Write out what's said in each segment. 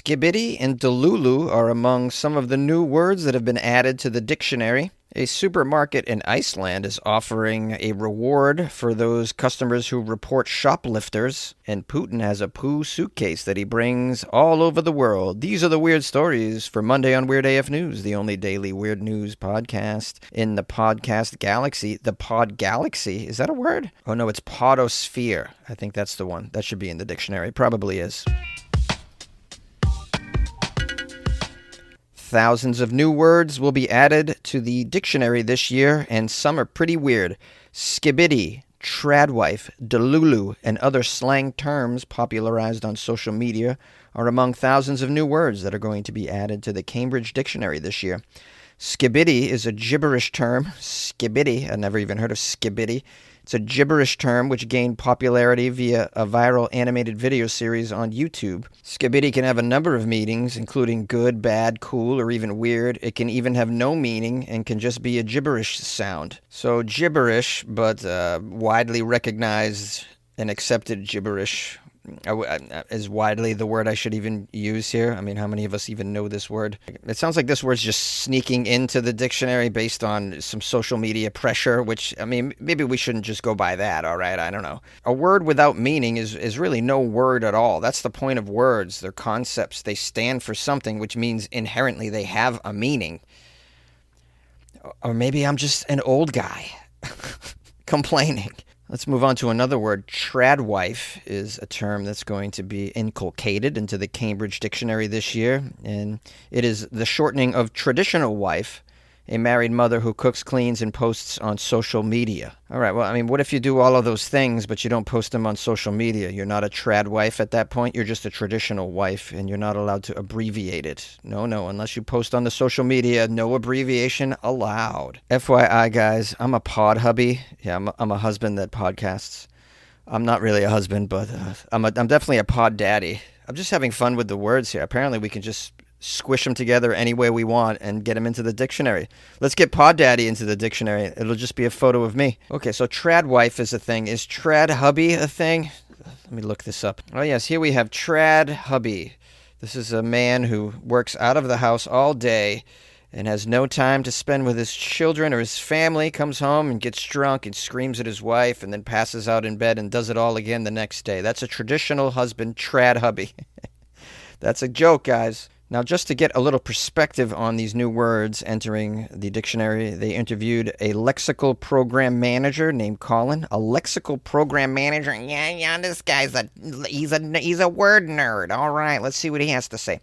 Skibbity and delulu are among some of the new words that have been added to the dictionary. A supermarket in Iceland is offering a reward for those customers who report shoplifters. And Putin has a poo suitcase that he brings all over the world. These are the weird stories for Monday on Weird AF News, the only daily weird news podcast in the podcast galaxy. The pod galaxy, is that a word? Oh no, it's podosphere. I think that's the one. That should be in the dictionary. Probably is. Thousands of new words will be added to the dictionary this year, and some are pretty weird. Skibbity, tradwife, delulu, and other slang terms popularized on social media are among thousands of new words that are going to be added to the Cambridge Dictionary this year. Skibbity is a gibberish term. Skibbity, I never even heard of skibbity. It's a gibberish term which gained popularity via a viral animated video series on YouTube. Skibbity can have a number of meanings, including good, bad, cool, or even weird. It can even have no meaning and can just be a gibberish sound. So gibberish, but widely recognized and accepted gibberish is widely the word I should even use here. I mean, how many of us even know this word? It sounds like this word's just sneaking into the dictionary based on some social media pressure, which, I mean, maybe we shouldn't just go by that, all right? I don't know. A word without meaning is really no word at all. That's the point of words. They're concepts. They stand for something, which means inherently they have a meaning. Or maybe I'm just an old guy complaining. Let's move on to another word. Tradwife is a term that's going to be inculcated into the Cambridge Dictionary this year, and it is the shortening of traditional wife, a married mother who cooks, cleans, and posts on social media. All right, well, I mean, what if you do all of those things, but you don't post them on social media? You're not a tradwife at that point. You're just a traditional wife, and you're not allowed to abbreviate it. No, unless you post on the social media, no abbreviation allowed. FYI, guys, I'm a pod hubby. Yeah, I'm a husband that podcasts. I'm not really a husband, but I'm definitely a pod daddy. I'm just having fun with the words here. Apparently, we can just squish them together any way we want and get them into the dictionary. Let's get Pod Daddy into the dictionary. It'll just be a photo of me. Okay, so tradwife is a thing. Is trad hubby a thing? Let me look this up. Oh yes, here we have trad hubby. This is a man who works out of the house all day and has no time to spend with his children or his family, comes home and gets drunk and screams at his wife and then passes out in bed and does it all again the next day. That's a traditional husband, trad hubby. That's a joke, guys. Now, just to get a little perspective on these new words entering the dictionary, they interviewed a lexical program manager named Colin. A lexical program manager? Yeah, this guy's he's a word nerd. All right, let's see what he has to say.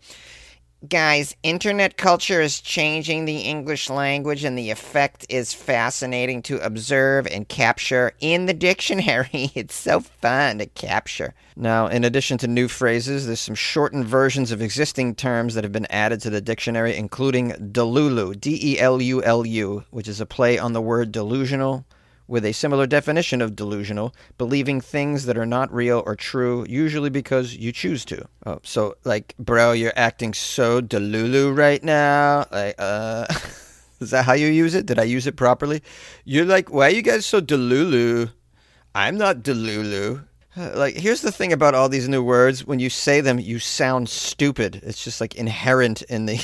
Guys, internet culture is changing the English language, and the effect is fascinating to observe and capture in the dictionary. It's so fun to capture. Now, in addition to new phrases, there's some shortened versions of existing terms that have been added to the dictionary, including delulu, D-E-L-U-L-U, which is a play on the word delusional, with a similar definition of delusional, believing things that are not real or true, usually because you choose to. Oh, so, like, bro, you're acting so delulu right now. Like, is that how you use it? Did I use it properly? You're like, why are you guys so delulu? I'm not delulu. Like, here's the thing about all these new words. When you say them, you sound stupid. It's just, like, inherent in the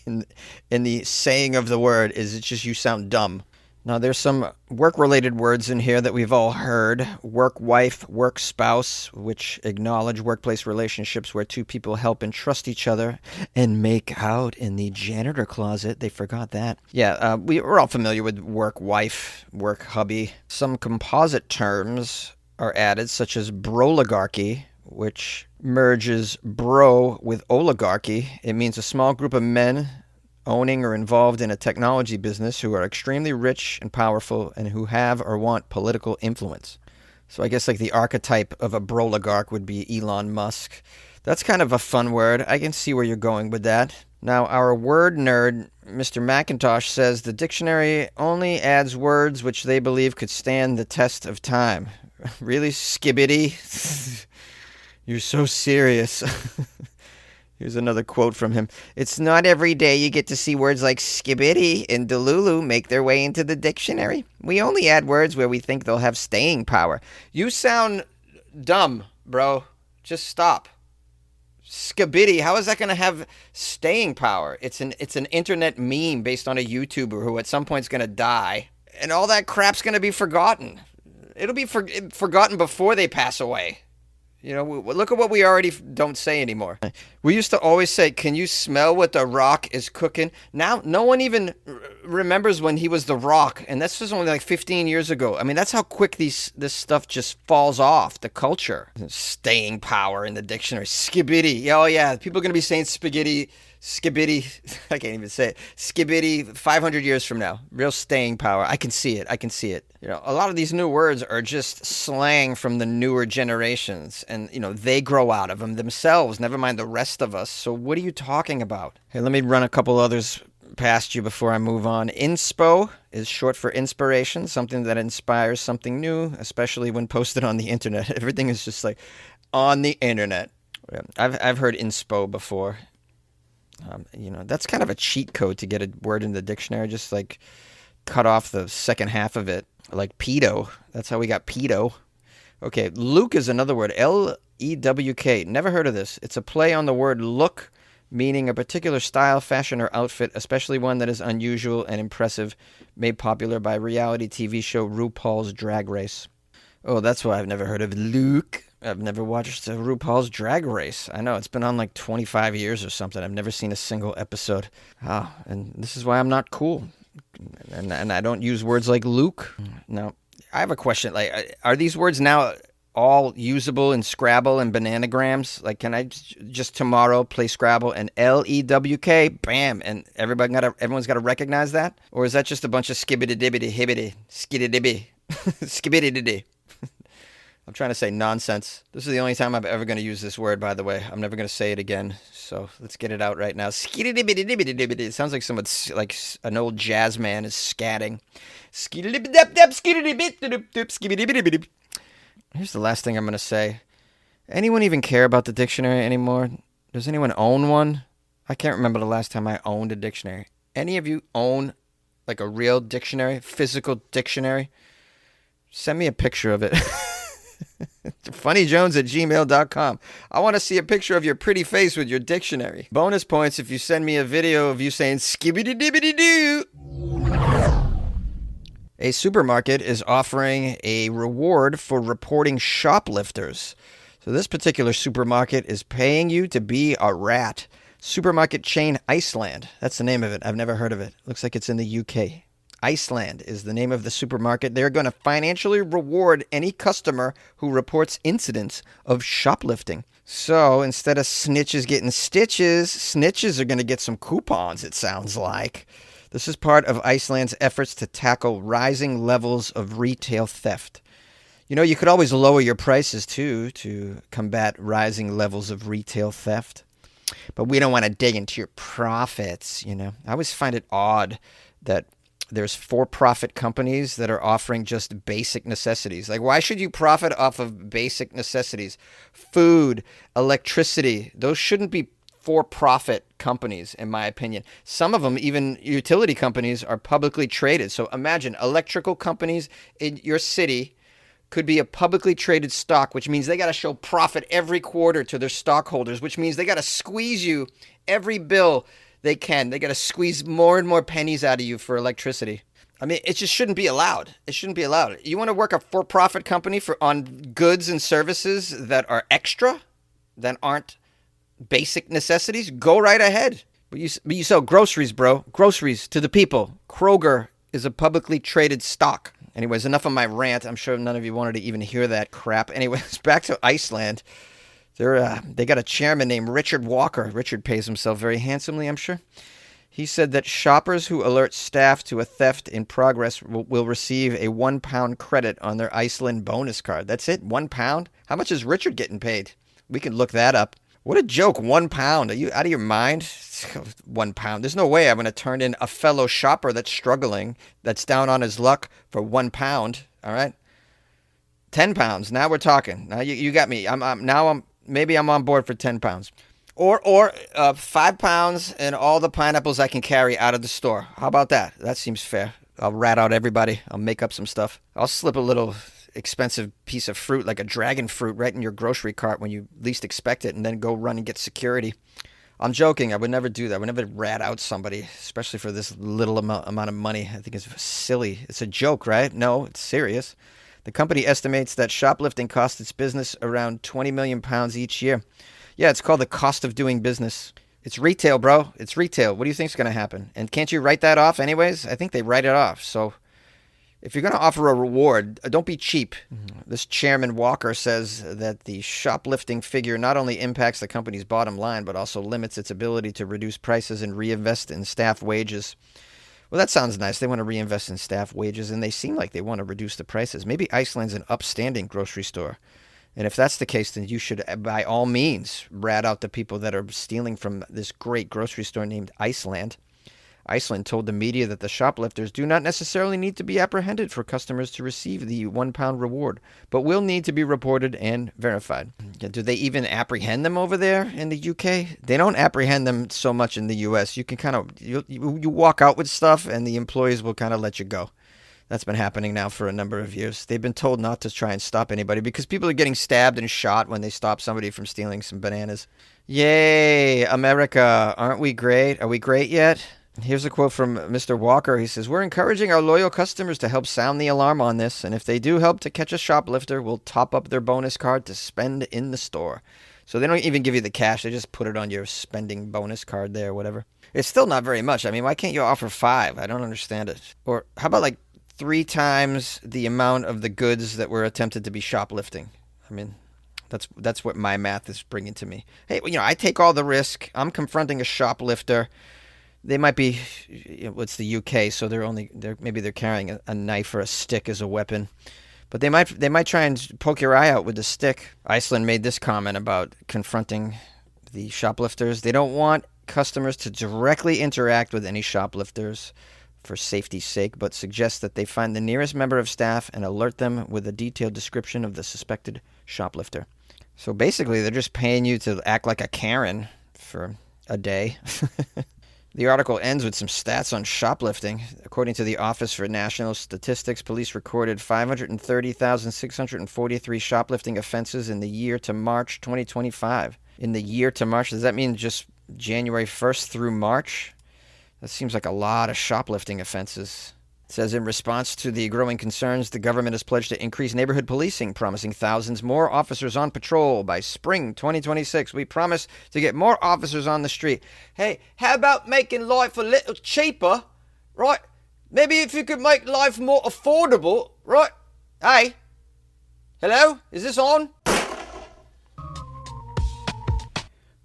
in the saying of the word is it's just you sound dumb. Now, there's some work-related words in here that we've all heard. Work wife, work spouse, which acknowledge workplace relationships where two people help and trust each other and make out in the janitor closet. They forgot that. Yeah, we're all familiar with work wife, work hubby. Some composite terms are added, such as broligarchy, which merges bro with oligarchy. It means a small group of men owning or involved in a technology business who are extremely rich and powerful and who have or want political influence. So I guess like the archetype of a broligarch would be Elon Musk. That's kind of a fun word. I can see where you're going with that. Now, our word nerd, Mr. McIntosh, says the dictionary only adds words which they believe could stand the test of time. Really, Skibbity? You're so serious. Here's another quote from him. It's not every day you get to see words like skibbity and delulu make their way into the dictionary. We only add words where we think they'll have staying power. You sound dumb, bro. Just stop. Skibidi, how is that going to have staying power? It's an internet meme based on a YouTuber who at some point is going to die, and all that crap's going to be forgotten. It'll be forgotten before they pass away. You know, look at what we already don't say anymore. We used to always say, "Can you smell what the Rock is cooking?" Now, no one even remembers when he was the Rock, and this was only like 15 years ago. I mean, that's how quick this stuff just falls off the culture. Staying power in the dictionary. Skibidi. Oh yeah, people are gonna be saying spaghetti, skibidi. I can't even say it. Skibidi. 500 years from now, real staying power. I can see it. I can see it. You know, a lot of these new words are just slang from the newer generations, and you know they grow out of them themselves. Never mind the rest of us. So what are you talking about? Hey, let me run a couple others past you before I move on. Inspo is short for inspiration, something that inspires something new, especially when posted on the internet. Everything is just like on the internet. I've heard inspo before. You know, that's kind of a cheat code to get a word in the dictionary. Just like cut off the second half of it. Like pedo. That's how we got pedo. Okay, Luke is another word. L-E-W-K. Never heard of this. It's a play on the word look, meaning a particular style, fashion, or outfit, especially one that is unusual and impressive, made popular by reality TV show RuPaul's Drag Race. Oh, that's why I've never heard of Luke. I've never watched RuPaul's Drag Race. I know, it's been on like 25 years or something. I've never seen a single episode. Ah, and this is why I'm not cool. And I don't use words like Luke. Now, I have a question. Like, are these words now all usable in Scrabble and bananagrams? Like, can I just tomorrow play Scrabble and L-E-W-K, bam, and everyone's got to recognize that? Or is that just a bunch of skibbity-dibbity-hibbity, skiddy-dibby, skibbity-dibby? I'm trying to say nonsense. This is the only time I'm ever going to use this word, by the way. I'm never going to say it again. So let's get it out right now. Skiddy-dibby-dibby-dibby. It sounds like someone, like an old jazz man is scatting. Here's the last thing I'm going to say. Anyone even care about the dictionary anymore? Does anyone own one? I can't remember the last time I owned a dictionary. Any of you own like a real dictionary, physical dictionary? Send me a picture of it. funnyjones@gmail.com. I want to see a picture of your pretty face with your dictionary. Bonus points if you send me a video of you saying skibbity-dibbity-doo. A supermarket is offering a reward for reporting shoplifters. So this particular supermarket is paying you to be a rat. Supermarket chain Iceland. That's the name of it. I've never heard of it. Looks like it's in the UK. Iceland is the name of the supermarket. They're going to financially reward any customer who reports incidents of shoplifting. So instead of snitches getting stitches, snitches are going to get some coupons, it sounds like. This is part of Iceland's efforts to tackle rising levels of retail theft. You know, you could always lower your prices, too, to combat rising levels of retail theft. But we don't want to dig into your profits, you know. I always find it odd that there's for-profit companies that are offering just basic necessities. Like, why should you profit off of basic necessities? Food, electricity, those shouldn't be for-profit companies, in my opinion. Some of them, even utility companies, are publicly traded. So imagine electrical companies in your city could be a publicly traded stock, which means they got to show profit every quarter to their stockholders, which means they got to squeeze you every bill they can. They got to squeeze more and more pennies out of you for electricity. I mean, it just shouldn't be allowed. It shouldn't be allowed. You want to work a for-profit company on goods and services that are extra, that aren't basic necessities? Go right ahead. But you sell groceries, bro. Groceries to the people. Kroger is a publicly traded stock. Anyways, enough of my rant. I'm sure none of you wanted to even hear that crap. Anyways, back to Iceland. They got a chairman named Richard Walker. Richard pays himself very handsomely, I'm sure. He said that shoppers who alert staff to a theft in progress will receive a £1 credit on their Iceland bonus card. That's it? £1? How much is Richard getting paid? We can look that up. What a joke, £1. Are you out of your mind? £1. There's no way I'm going to turn in a fellow shopper that's struggling, that's down on his luck for £1. All right? £10. Now we're talking. Now you got me. Maybe I'm on board for £10. Or £5 and all the pineapples I can carry out of the store. How about that? That seems fair. I'll rat out everybody. I'll make up some stuff. I'll slip a little expensive piece of fruit like a dragon fruit right in your grocery cart when you least expect it and then go run and get security. I'm joking. I would never do that. I would never rat out somebody, especially for this little amount of money. I think it's silly. It's a joke, right? No, it's serious. The company estimates that shoplifting costs its business around 20 million pounds each year. Yeah, it's called the cost of doing business. It's retail, bro. It's retail. What do you think's going to happen? And can't you write that off anyways? I think they write it off. So if you're going to offer a reward, don't be cheap. This Chairman Walker says that the shoplifting figure not only impacts the company's bottom line, but also limits its ability to reduce prices and reinvest in staff wages. Well, that sounds nice. They want to reinvest in staff wages, and they seem like they want to reduce the prices. Maybe Iceland's an upstanding grocery store. And if that's the case, then you should, by all means, rat out the people that are stealing from this great grocery store named Iceland. Iceland told the media that the shoplifters do not necessarily need to be apprehended for customers to receive the £1 reward, but will need to be reported and verified. Do they even apprehend them over there in the UK? They don't apprehend them so much in the US. You can kind of, you walk out with stuff and the employees will kind of let you go. That's been happening now for a number of years. They've been told not to try and stop anybody because people are getting stabbed and shot when they stop somebody from stealing some bananas. Yay, America. Aren't we great? Are we great yet? Here's a quote from Mr. Walker. He says, "We're encouraging our loyal customers to help sound the alarm on this, and if they do help to catch a shoplifter, we'll top up their bonus card to spend in the store." So they don't even give you the cash. They just put it on your spending bonus card there, whatever. It's still not very much. I mean, why can't you offer 5? I don't understand it. Or how about like 3 times the amount of the goods that were attempted to be shoplifting? I mean, that's what my math is bringing to me. Hey, I take all the risk. I'm confronting a shoplifter. They might be, it's the UK, so maybe they're carrying a knife or a stick as a weapon. But they might try and poke your eye out with the stick. Iceland made this comment about confronting the shoplifters. They don't want customers to directly interact with any shoplifters for safety's sake, but suggest that they find the nearest member of staff and alert them with a detailed description of the suspected shoplifter. So basically, they're just paying you to act like a Karen for a day. The article ends with some stats on shoplifting. According to the Office for National Statistics, police recorded 530,643 shoplifting offenses in the year to March 2025. In the year to March, does that mean just January 1st through March? That seems like a lot of shoplifting offenses. It says, in response to the growing concerns, the government has pledged to increase neighborhood policing, promising thousands more officers on patrol by spring 2026. We promise to get more officers on the street. Hey, how about making life a little cheaper, right? Maybe if you could make life more affordable, right? Hey, hello? Is this on?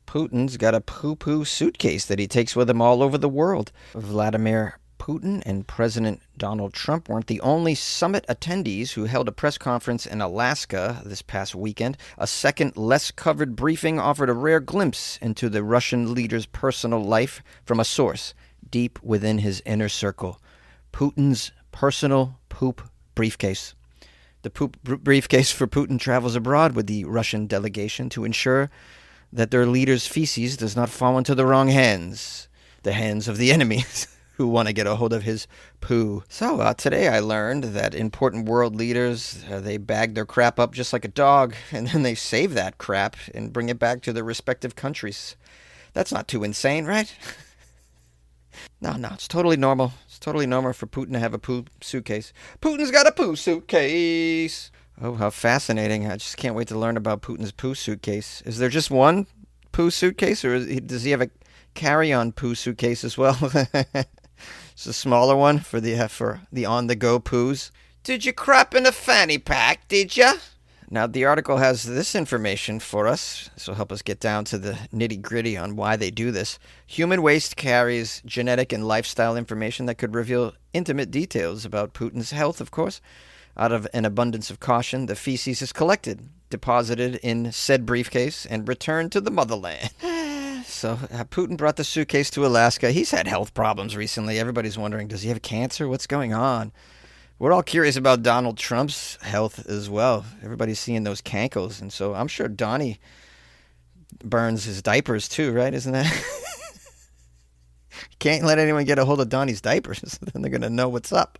Putin's got a poo-poo suitcase that he takes with him all over the world. Vladimir Putin and President Donald Trump weren't the only summit attendees who held a press conference in Alaska this past weekend. A second, less covered briefing offered a rare glimpse into the Russian leader's personal life from a source deep within his inner circle. Putin's personal poop briefcase. The poop briefcase for Putin travels abroad with the Russian delegation to ensure that their leader's feces does not fall into the wrong hands, the hands of the enemies who want to get a hold of his poo. So today I learned that important world leaders, they bag their crap up just like a dog, and then they save that crap and bring it back to their respective countries. That's not too insane, right? No, it's totally normal. It's totally normal for Putin to have a poo suitcase. Putin's got a poo suitcase. Oh, how fascinating. I just can't wait to learn about Putin's poo suitcase. Is there just one poo suitcase, or does he have a carry-on poo suitcase as well? It's a smaller one for the on-the-go poos. Did you crap in a fanny pack, did ya? Now, the article has this information for us. This will help us get down to the nitty-gritty on why they do this. Human waste carries genetic and lifestyle information that could reveal intimate details about Putin's health, of course. Out of an abundance of caution, the feces is collected, deposited in said briefcase, and returned to the motherland. So Putin brought the suitcase to Alaska. He's had health problems recently. Everybody's wondering, does he have cancer? What's going on? We're all curious about Donald Trump's health as well. Everybody's seeing those cankles, and so I'm sure Donnie burns his diapers too, right? Isn't that? Can't let anyone get a hold of Donnie's diapers. Then they're going to know what's up.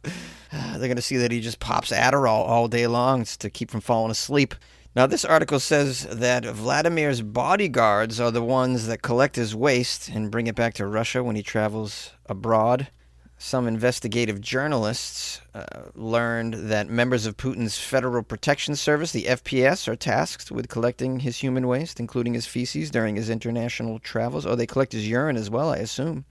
They're going to see that he just pops Adderall all day long to keep from falling asleep. Now, this article says that Vladimir's bodyguards are the ones that collect his waste and bring it back to Russia when he travels abroad. Some investigative journalists learned that members of Putin's Federal Protection Service, the FPS, are tasked with collecting his human waste, including his feces, during his international travels. Oh, they collect his urine as well, I assume.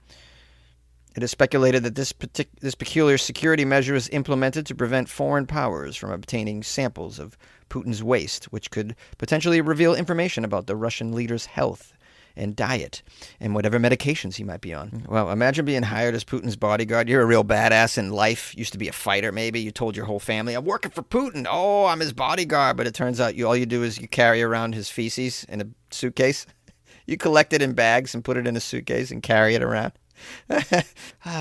It is speculated that this peculiar security measure is implemented to prevent foreign powers from obtaining samples of Putin's waste, which could potentially reveal information about the Russian leader's health and diet and whatever medications he might be on. Well, imagine being hired as Putin's bodyguard. You're a real badass in life. Used to be a fighter, maybe. You told your whole family, I'm working for Putin. Oh, I'm his bodyguard. But it turns out all you do is you carry around his feces in a suitcase. You collect it in bags and put it in a suitcase and carry it around.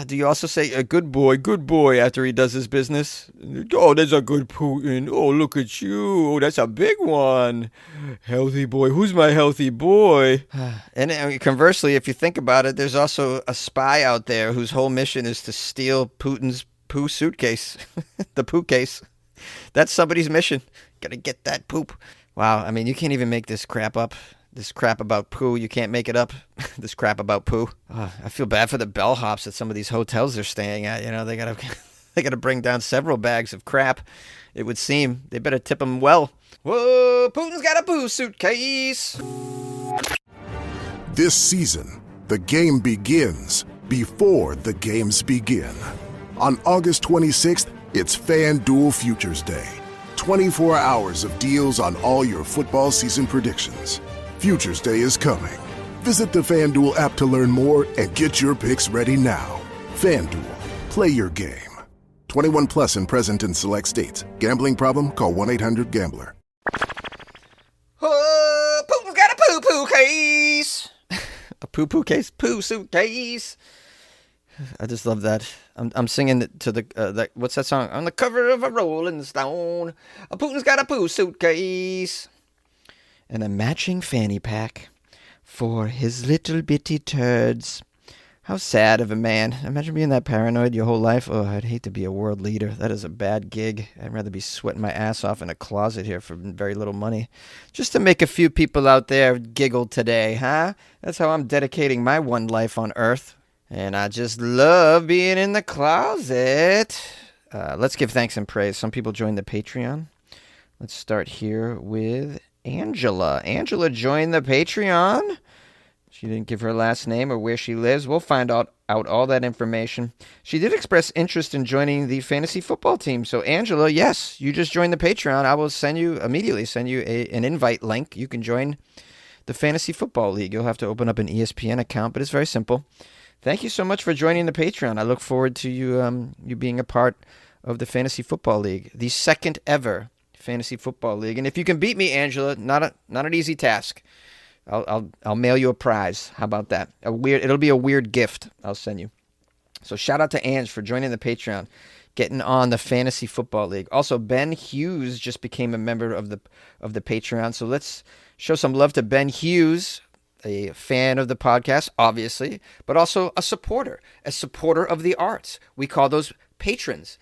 Do you also say a good boy after he does his business? Oh, there's a good Putin. Oh, look at you. Oh, that's a big one. Healthy boy. Who's my healthy boy? And conversely, if you think about it, there's also a spy out there whose whole mission is to steal Putin's poo suitcase. The poo case. That's somebody's mission. Gotta get that poop. Wow, I mean, you can't even make this crap up. This crap about poo, you can't make it up. This crap about poo. I feel bad for the bellhops at some of these hotels they're staying at. You know, they gotta bring down several bags of crap. It would seem they better tip them well. Whoa, Putin's got a poo suitcase. This season, the game begins before the games begin. On August 26th, it's FanDuel Futures Day. 24 hours of deals on all your football season predictions. Futures Day is coming. Visit the FanDuel app to learn more and get your picks ready now. FanDuel, play your game. 21 plus and present in select states. Gambling problem? Call 1-800-GAMBLER. Oh, Putin's got a poo-poo case. A poo-poo case? Poo suitcase. I just love that. I'm singing to the what's that song? On the cover of a Rolling Stone. Putin's got a poo suitcase. And a matching fanny pack for his little bitty turds. How sad of a man. Imagine being that paranoid your whole life. Oh, I'd hate to be a world leader. That is a bad gig. I'd rather be sweating my ass off in a closet here for very little money. Just to make a few people out there giggle today, huh? That's how I'm dedicating my one life on Earth. And I just love being in the closet. Let's give thanks and praise. Some people joined the Patreon. Let's start here with Angela. Angela joined the Patreon. She didn't give her last name or where she lives. We'll find out all that information. She did express interest in joining the fantasy football team. So, Angela, yes, you just joined the Patreon. I will immediately send you an invite link. You can join the Fantasy Football League. You'll have to open up an ESPN account, but it's very simple. Thank you so much for joining the Patreon. I look forward to you being a part of the Fantasy Football League, the second ever Fantasy Football League. And if you can beat me, Angela, not an easy task. I'll mail you a prize. How about that? It'll be a weird gift I'll send you. So shout out to Ange for joining the Patreon, getting on the Fantasy Football League. Also, Ben Hughes just became a member of the Patreon. So let's show some love to Ben Hughes, a fan of the podcast, obviously, but also a supporter of the arts. We call those patrons.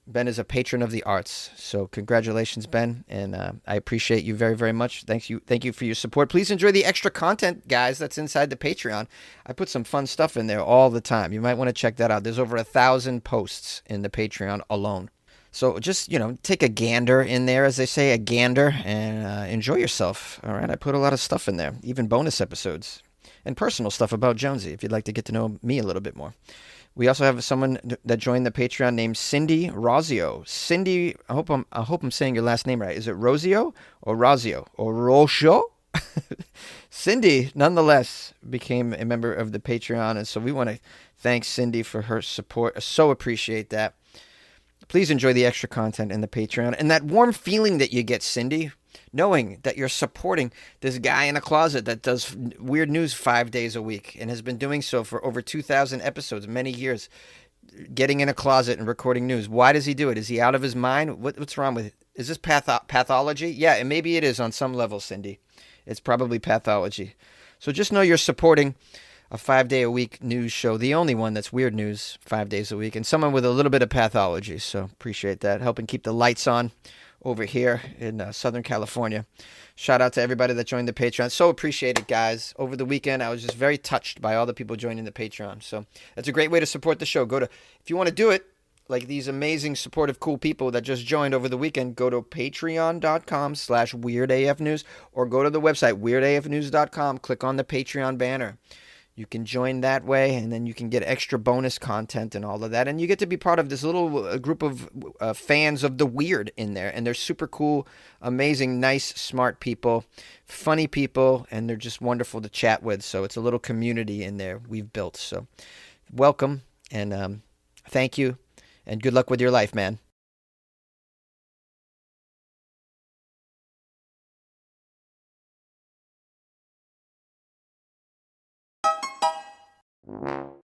Ben is a patron of the arts. So congratulations, Ben. And I appreciate you very, very much. Thank you for your support. Please enjoy the extra content, guys, that's inside the Patreon. I put some fun stuff in there all the time. You might want to check that out. There's over 1,000 posts in the Patreon alone. So just, take a gander in there, as they say, a gander, and enjoy yourself. All right, I put a lot of stuff in there, even bonus episodes and personal stuff about Jonesy, if you'd like to get to know me a little bit more. We also have someone that joined the Patreon named Cindy Rozio. Cindy, I hope I'm saying your last name right. Is it Rozio or Rozio or Rosho? Cindy, nonetheless, became a member of the Patreon, and so we want to thank Cindy for her support. I so appreciate that. Please enjoy the extra content in the Patreon and that warm feeling that you get, Cindy, knowing that you're supporting this guy in a closet that does weird news 5 days a week and has been doing so for over 2,000 episodes, many years, getting in a closet and recording news. Why does he do it? Is he out of his mind? What's wrong with it? Is this pathology? Yeah, and maybe it is on some level, Cindy. It's probably pathology. So just know you're supporting a 5-day-a-week news show, the only one that's weird news 5 days a week, and someone with a little bit of pathology. So appreciate that, helping keep the lights on over here in Southern California. Shout out to everybody that joined the Patreon. So appreciate it, guys. Over the weekend, I was just very touched by all the people joining the Patreon. So that's a great way to support the show. If you want to do it, like these amazing, supportive, cool people that just joined over the weekend, go to patreon.com/weirdafnews or go to the website weirdafnews.com, click on the Patreon banner. You can join that way, and then you can get extra bonus content and all of that. And you get to be part of this little group of fans of the weird in there. And they're super cool, amazing, nice, smart people, funny people, and they're just wonderful to chat with. So it's a little community in there we've built. So welcome, and thank you, and good luck with your life, man.